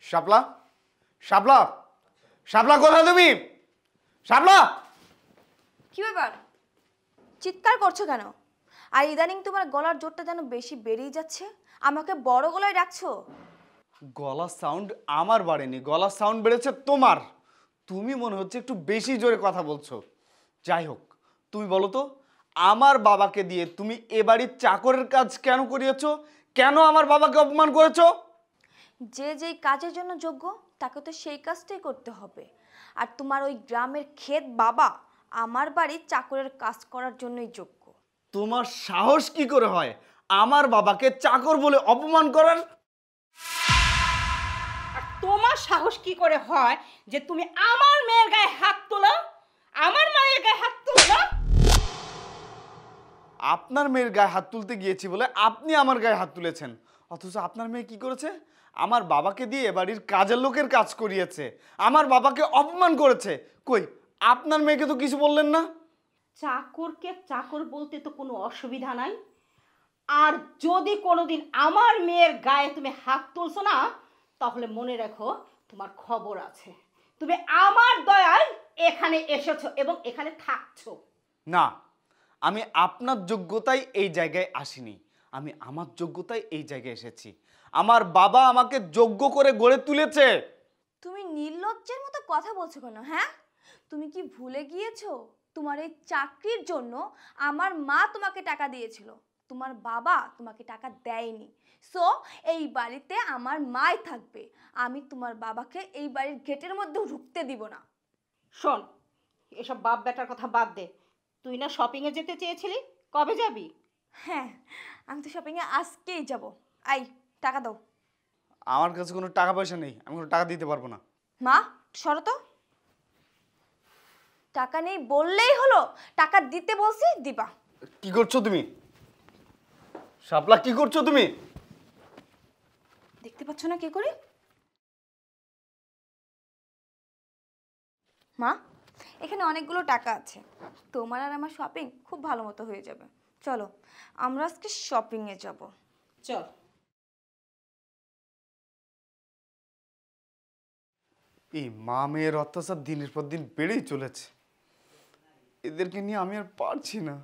শাপলা, শাপলা, শাপলা কোথায় তুমি? শাপলা! কি ব্যাপার, চিৎকার করছো কেন? আর ইদানিং তোমার গলার জোরটা যেন বেশি বেড়েই যাচ্ছে। আমাকে বড় গলায় ডাকছো? গলার সাউন্ড আমার বাড়েনি, গলার সাউন্ড বেড়েছে তোমার। তুমি মনে হচ্ছে একটু বেশি জোরে কথা বলছো। যাই হোক, তুমি বলো তো, আমার বাবাকে দিয়ে তুমি এ বাড়ির চাকরের কাজ কেন করিয়েছো? কেন আমার বাবাকে অপমান করেছো? যে যেই কাজের জন্য যোগ্য তাকে তো সেই কাজটাই করতে হবে। আর তোমার ওই গ্রামের ক্ষেত বাবা আমার বাড়ির চাকরের কাজ করার জন্যই যোগ্য। তোমার সাহস কি করে হয় আমার বাবাকে চাকর বলে অপমান করার? আর তোমার সাহস কি করে হয় যে তুমি আমার মেয়ের গায়ে হাত তোলো? আমার মায়ের গায়ে হাত তোলো না? আপনার মেয়ের গায়ে হাত তুলতে গিয়েছি বলে আপনি আমার গায়ে হাত তুলেছেন, অথচ আপনার মেয়ে কি করেছে? আমার বাবাকে দিয়ে বাড়ির কাজের লোকের কাজ করিয়েছে, আমার বাবাকে অপমান করেছে। কই, আপনার মেয়েকে তো কিছু বললেন না? চাকরকে চাকর বলতে তো কোনো অসুবিধা নাই। আর যদি কোনোদিন আমার মেয়ের গায়ে তুমি হাত তুলছো না, তাহলে মনে রাখো তোমার খবর আছে। তুমি আমার দয়ায় এখানে এসেছো এবং এখানে থাকছো। না, আমি আপনার যোগ্যতায় এই জায়গায় আসিনি, আমি আমার যোগ্যতায় এই জায়গায় এসেছি। আমার বাবা আমাকে যোগ্য করে গড়ে তুলেছে। তুমি নির্লজ্জের মতো কথা বলছো কেন? হ্যাঁ, তুমি কি ভুলে গিয়েছো তোমার এই চাকরির জন্য আমার মা তোমাকে টাকা দিয়েছিল, তোমার বাবা তোমাকে টাকা দেয়নি। সো এই বাড়িতে আমার মাই থাকবে। আমি তোমার বাবাকে এই বাড়ির গেটের মধ্যেও ঢুকতে দিব না। শোন, এসব বাপ বেটার কথা বাদ দে। তুই না শপিংয়ে যেতে চেয়েছিলি, কবে যাবি? হ্যাঁ, আমি তো শপিংয়ে আজকেই যাব। আই, টাকা দাও। আমার কাছে কোনো টাকা পয়সা নেই, আমি কোনো টাকা দিতে পারবো না। মা, সরো তো। টাকা নেই বললেই হলো, টাকা দিতে বলছি দিবা। কি করছো তুমি? শাপলা, কি করছো তুমি? দেখতে পাচ্ছ না কি করি? মা, এখানে অনেকগুলো টাকা আছে, তোমার আর আমার শপিং খুব ভালো মতো হয়ে যাবে। চলো আমরা আজকে শপিংয়ে যাব। চল। এই মা মেয়ের অত্যাচার দিনের পর দিন বেড়েই চলেছে, এদেরকে নিয়ে আমি আর পারছি না।